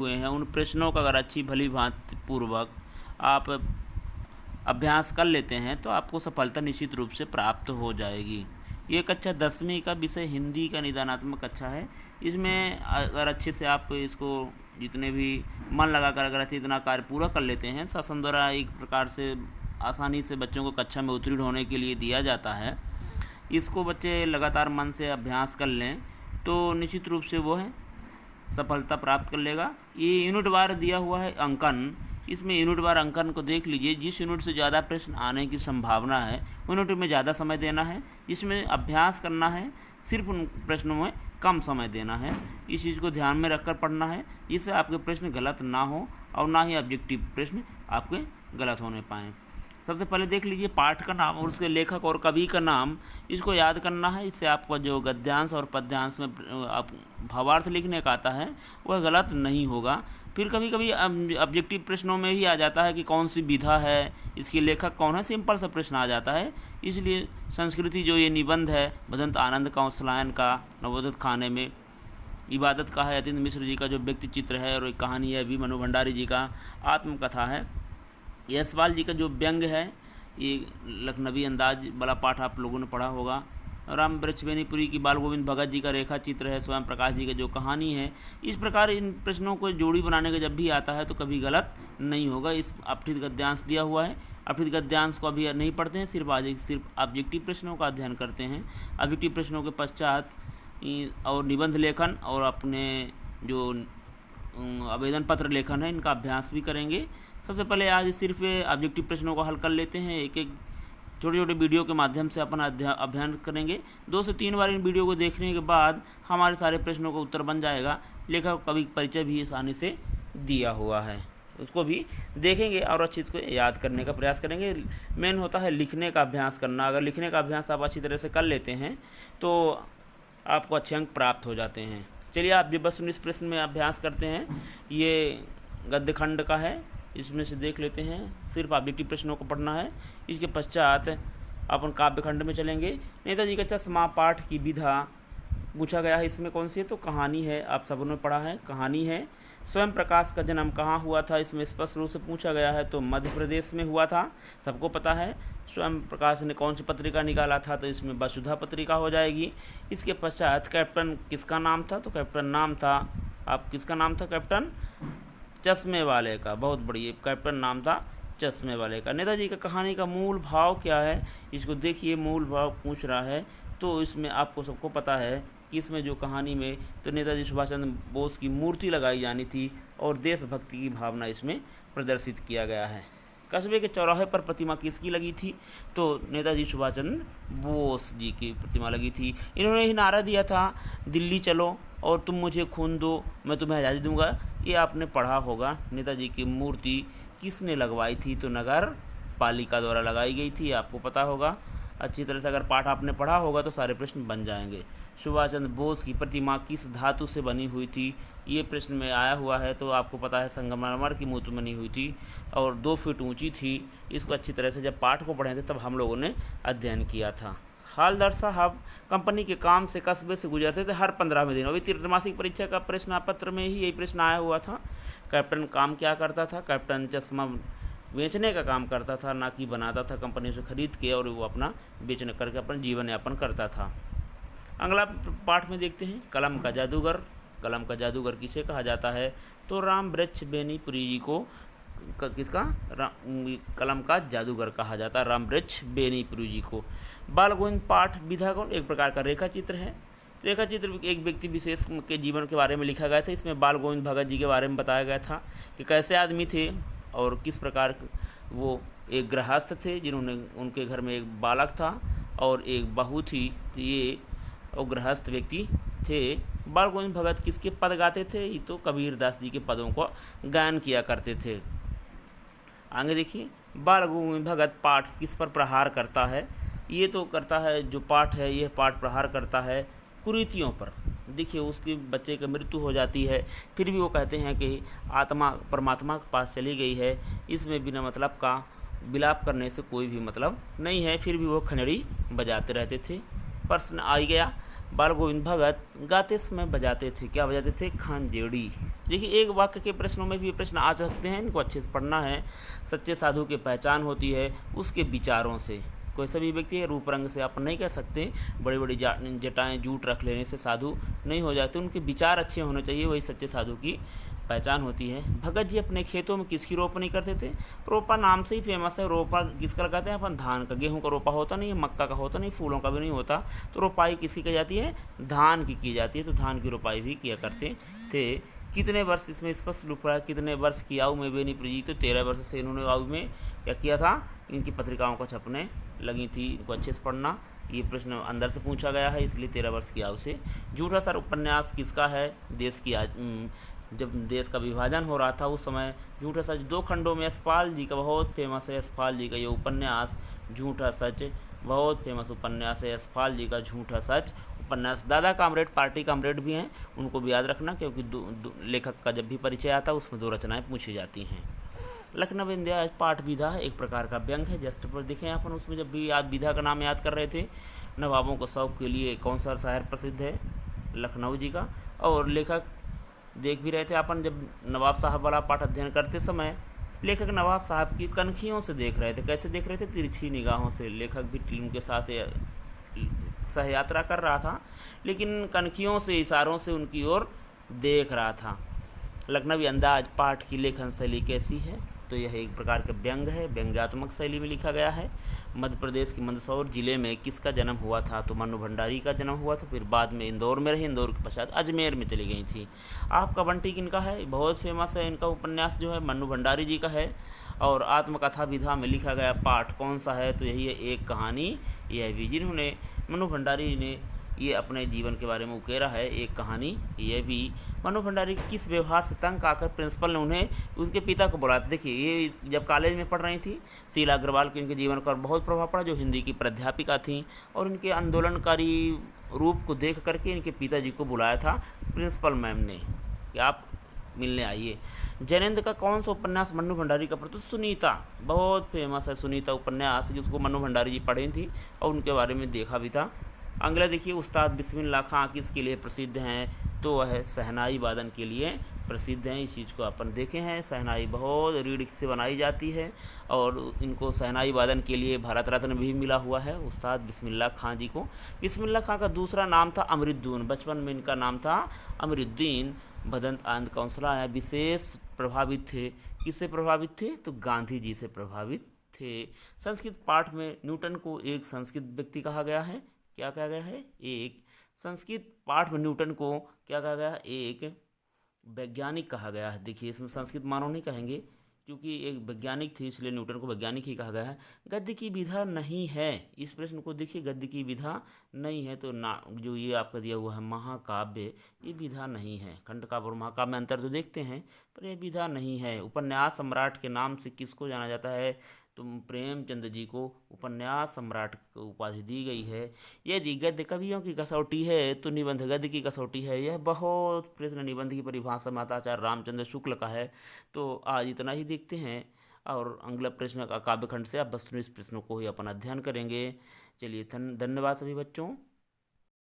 हुए हैं उन प्रश्नों का अगर अच्छी भली भांति पूर्वक आप अभ्यास कर लेते हैं तो आपको सफलता निश्चित रूप से प्राप्त हो जाएगी। ये कक्षा 10वीं का विषय हिंदी का निदानात्मक कक्षा है। इसमें अगर अच्छे से आप इसको जितने भी मन लगाकर अगर अच्छे इतना कार्य पूरा कर लेते हैं, शासन द्वारा एक प्रकार से आसानी से बच्चों को कक्षा में उत्तीर्ण होने के लिए दिया जाता है। इसको बच्चे लगातार मन से अभ्यास कर लें तो निश्चित रूप से वो है सफलता प्राप्त कर लेगा। ये यूनिट वार दिया हुआ है अंकन, इसमें यूनिट वार अंकन को देख लीजिए। जिस यूनिट से ज़्यादा प्रश्न आने की संभावना है उन यूनिट में ज़्यादा समय देना है, जिसमें अभ्यास करना है सिर्फ उन प्रश्नों में कम समय देना है। इस चीज़ को ध्यान में रखकर पढ़ना है जिससे आपके प्रश्न गलत ना हो और ना ही ऑब्जेक्टिव प्रश्न आपके गलत होने पाएँ। सबसे पहले देख लीजिए पाठ का नाम और उसके लेखक और कवि का नाम, इसको याद करना है। इससे आपका जो गद्यांश और पद्यांश में आप भावार्थ लिखने का आता है वह गलत नहीं होगा। फिर कभी कभी ऑब्जेक्टिव प्रश्नों में ही आ जाता है कि कौन सी विधा है, इसके लेखक कौन है, सिंपल सा प्रश्न आ जाता है। इसलिए संस्कृति जो ये निबंध है भदंत आनंद कौशलायन का नवोदित खाने में, इबादत का है यतीन्द्र मिश्र जी का जो व्यक्ति चित्र है, और एक कहानी है वी मनु भंडारी जी का आत्मकथा है। यशपाल जी का जो व्यंग है ये लखनवी अंदाज वाला पाठ आप लोगों ने पढ़ा होगा। राम वृक्ष बेनीपुरी की बाल गोविंद भगत जी का रेखा चित्र है। स्वयं प्रकाश जी का जो कहानी है। इस प्रकार इन प्रश्नों को जोड़ी बनाने का जब भी आता है तो कभी गलत नहीं होगा। इस अपठित गद्यांश दिया हुआ है, अपठित गद्यांश को अभी नहीं पढ़ते हैं, सिर्फ ऑब्जेक्टिव प्रश्नों का अध्ययन करते हैं। ऑब्जेक्टिव प्रश्नों के पश्चात और निबंध लेखन और अपने जो आवेदन पत्र लेखन है इनका अभ्यास भी करेंगे। सबसे पहले आज सिर्फ ऑब्जेक्टिव प्रश्नों को हल कर लेते हैं। एक एक छोटे छोटे वीडियो के माध्यम से अपन अध्ययन करेंगे। 2 से 3 बार इन वीडियो को देखने के बाद हमारे सारे प्रश्नों का उत्तर बन जाएगा। लेखक कवि परिचय भी आसानी से दिया हुआ है, उसको भी देखेंगे और अच्छी इसको याद करने का प्रयास करेंगे। मेन होता है लिखने का अभ्यास करना। अगर लिखने का अभ्यास आप अच्छी तरह से कर लेते हैं तो आपको अच्छे अंक प्राप्त हो जाते हैं। चलिए आप जो बस 19 प्रश्न में अभ्यास करते हैं, ये गद्य खंड का है, इसमें से देख लेते हैं। सिर्फ ऑब्जेक्टिव प्रश्नों को पढ़ना है। इसके पश्चात अपन काव्य खंड में चलेंगे। नेताजी का चश्मा पाठ की विधा पूछा गया है। इसमें कौन सी है तो कहानी है, आप सबों ने पढ़ा है, कहानी है। स्वयं प्रकाश का जन्म कहाँ हुआ था, इसमें स्पष्ट रूप से पूछा गया है तो मध्य प्रदेश में हुआ था, सबको पता है। स्वयं प्रकाश ने कौन सी पत्रिका निकाला था तो इसमें वसुधा पत्रिका हो जाएगी। इसके पश्चात कैप्टन किसका नाम था तो कैप्टन नाम था, आप किसका नाम था कैप्टन चश्मे वाले का। बहुत बढ़िया, कैप्टन नाम था चश्मे वाले का। नेताजी का कहानी का मूल भाव क्या है, इसको देखिए। मूल भाव पूछ रहा है तो इसमें आपको सबको पता है कि इसमें जो कहानी में तो नेताजी सुभाष चंद्र बोस की मूर्ति लगाई जानी थी और देशभक्ति की भावना इसमें प्रदर्शित किया गया है। कस्बे के चौराहे पर प्रतिमा किसकी लगी थी तो नेताजी सुभाष चंद्र बोस जी की प्रतिमा लगी थी। इन्होंने ही नारा दिया था दिल्ली चलो और तुम मुझे खून दो मैं तुम्हें आज़ादी दूंगा। ये आपने पढ़ा होगा। नेताजी की मूर्ति किसने लगवाई थी तो नगर पालिका द्वारा लगाई गई थी, आपको पता होगा। अच्छी तरह से अगर पाठ आपने पढ़ा होगा तो सारे प्रश्न बन जाएंगे। सुभाष चंद्र बोस की प्रतिमा किस धातु से बनी हुई थी, ये प्रश्न में आया हुआ है तो आपको पता है संगमरमर की मूर्ति बनी हुई थी और 2 फीट ऊंची थी। इसको अच्छी तरह से जब पाठ को पढ़े थे तब हम लोगों ने अध्ययन किया था। हालदार साहब कंपनी के काम से कस्बे से गुजरते थे हर 15वें दिन। अभी त्रैमासिक परीक्षा का प्रश्न पत्र में ही यही प्रश्न आया हुआ था। कैप्टन काम क्या करता था, कैप्टन चश्मा बेचने का काम करता था, ना कि बनाता था। कंपनी से खरीद के और वो अपना बेचने करके अपना जीवन यापन करता था। अगला पाठ में देखते हैं कलम का जादूगर। कलम का जादूगर किसे कहा जाता है तो राम वृक्ष बेनीपुरी जी को किसका कलम का जादूगर कहा जाता है, राम वृक्ष बेनीपुरी जी को। बाल गोविंद पाठ विधा कौन एक प्रकार का रेखा चित्र है। रेखा चित्र एक व्यक्ति विशेष के जीवन के बारे में लिखा गया था। इसमें बाल गोविंद भगत जी के बारे में बताया गया था कि कैसे आदमी थे और किस प्रकार वो एक गृहस्थ थे जिन्होंने उनके घर में एक बालक था और एक बहू थी। ये और गृहस्थ व्यक्ति थे। बाल गोविंद भगत किसके पद गाते थे, ये तो कबीर दास जी के पदों को गायन किया करते थे। आगे देखिए बाल गोविंद भगत पाठ किस पर प्रहार करता है, ये तो करता है जो पाठ है यह पाठ प्रहार करता है कुरीतियों पर। देखिए उसके बच्चे की मृत्यु हो जाती है फिर भी वो कहते हैं कि आत्मा परमात्मा के पास चली गई है। इसमें बिना मतलब का विलाप करने से कोई भी मतलब नहीं है, फिर भी वो खंजड़ी बजाते रहते थे। प्रश्न आ गया बाल गोविंद भगत गाते समय बजाते थे, क्या बजाते थे? खांजेड़ी। देखिए, एक वाक्य के प्रश्नों में भी ये प्रश्न आ सकते हैं, इनको अच्छे से पढ़ना है। सच्चे साधु की पहचान होती है उसके विचारों से। कोई सभी व्यक्ति है रूप रंग से आप नहीं कह सकते, बड़ी बड़ी जटाएँ जूट रख लेने से साधु नहीं हो जाते, उनके विचार अच्छे होने चाहिए, वही सच्चे साधु की पहचान होती है। भगत जी अपने खेतों में किसकी रोपनी करते थे? रोपा नाम से ही फेमस है। रोपा किसका लगाते हैं अपन? धान का। गेहूं का रोपा होता नहीं है, मक्का का होता नहीं, फूलों का भी नहीं होता। तो रोपाई किसकी की जाती है? धान की जाती है। तो धान की रोपाई भी किया करते थे। कितने वर्ष, इसमें स्पष्ट लिखा है कितने वर्ष की आयु में बेनी प्रीति? तो 13 वर्ष से इन्होंने आयु में क्या किया था? इनकी पत्रिकाओं को छपने लगी थी। इनको अच्छे से पढ़ना, ये प्रश्न अंदर से पूछा गया है, इसलिए 13 वर्ष की आयु से। झूठा सर उपन्यास किसका है? देश की जब देश का विभाजन हो रहा था उस समय झूठा सच 2 खंडों में, यशपाल जी का बहुत फेमस है। यशपाल जी का ये उपन्यास झूठा सच बहुत फेमस उपन्यास है। यशपाल जी का झूठा सच उपन्यास। दादा कामरेड पार्टी कामरेड भी हैं, उनको भी याद रखना, क्योंकि लेखक का जब भी परिचय आता है उसमें 2 रचनाएं पूछी जाती हैं। लखनऊ विद्या पाठ विधा एक प्रकार का व्यंग है। जस्ट पर देखें अपन, उसमें जब भी विधा का नाम याद कर रहे थे। नवाबों को शौक के लिए कौन सा शहर प्रसिद्ध है? लखनऊ जी का। और लेखक देख भी रहे थे अपन, जब नवाब साहब वाला पाठ अध्ययन करते समय लेखक नवाब साहब की कनखियों से देख रहे थे। कैसे देख रहे थे? तिरछी निगाहों से। लेखक भी उनके साथ सहयात्रा कर रहा था, लेकिन कनखियों से, इशारों से उनकी ओर देख रहा था। लखनवी अंदाज पाठ की लेखन शैली कैसी है? तो यह एक प्रकार का व्यंग है, व्यंग्यात्मक शैली में लिखा गया है। मध्य प्रदेश के मंदसौर जिले में किसका जन्म हुआ था? तो मन्नू भंडारी का जन्म हुआ था। फिर बाद में इंदौर में रही, इंदौर के पश्चात अजमेर में चली गई थी। आपका बंटी किनका है? बहुत फेमस है, इनका उपन्यास जो है मन्नू भंडारी जी का है। और आत्मकथा विधा में लिखा गया पाठ कौन सा है? तो यही है, एक कहानी यह भी। जिन्होंने मन्नू भंडारी ने ये अपने जीवन के बारे में उकेरा है, एक कहानी यह भी। मन्नू भंडारी के किस व्यवहार से तंग आकर प्रिंसिपल ने उन्हें उनके पिता को बुलाया? देखिए, ये जब कॉलेज में पढ़ रही थी, शीला अग्रवाल के इनके जीवन पर बहुत प्रभाव पड़ा, जो हिंदी की प्राध्यापिका थी, और इनके आंदोलनकारी रूप को देख करके इनके पिताजी को बुलाया था प्रिंसिपल मैम ने कि आप मिलने आइए। जैनेन्द्र का कौन सा उपन्यास मन्नू भंडारी का पढ़ते? सुनीता बहुत फेमस है, सुनीता उपन्यास, जिसको मन्नू भंडारी जी पढ़ी थी और उनके बारे में देखा भी था। अगला देखिए, उस्ताद बिस्मिल्लाह खां किसके लिए प्रसिद्ध हैं? तो वह शहनाई वादन के लिए प्रसिद्ध हैं। इस चीज़ को अपन देखे हैं, शहनाई बहुत रीढ़ से बनाई जाती है और इनको शहनाई वादन के लिए भारत रत्न भी मिला हुआ है उस्ताद बिस्मिल्लाह खां जी को। बिस्मिल्लाह खां का दूसरा नाम था अमरुद्दीन, बचपन में इनका नाम था अमरुद्दीन। भदंत आनंद कौंसला है, विशेष प्रभावित थे। किससे प्रभावित थे? तो गांधी जी से प्रभावित थे। संस्कृत पाठ में न्यूटन को एक संस्कृत व्यक्ति कहा गया है। क्या कहा गया है? एक संस्कृत पाठ में न्यूटन को क्या कहा गया है? एक वैज्ञानिक कहा गया है। देखिए, इसमें संस्कृत मानव नहीं कहेंगे, क्योंकि एक वैज्ञानिक थे, इसलिए न्यूटन को वैज्ञानिक ही कहा गया है। गद्य की विधा नहीं है, इस प्रश्न को देखिए, गद्य की विधा नहीं है तो ना, जो ये आपका दिया हुआ है महाकाव्य, ये विधा नहीं है। खंड काव्य और महाकाव्य में अंतर तो देखते हैं, पर यह विधा नहीं है। उपन्यास सम्राट के नाम से किसको जाना जाता है? तो प्रेमचंद जी को उपन्यास सम्राट को उपाधि दी गई है। यदि गद्य कवियों की कसौटी है तो निबंध गद्य की कसौटी है। यह बहुत प्रश्न निबंध की परिभाषा माताचार्य रामचंद्र शुक्ल का है। तो आज इतना ही देखते हैं, और अगला प्रश्न का काव्यखंड से आप बस इस प्रश्नों को ही अपन अध्ययन करेंगे। चलिए, धन्यवाद सभी बच्चों।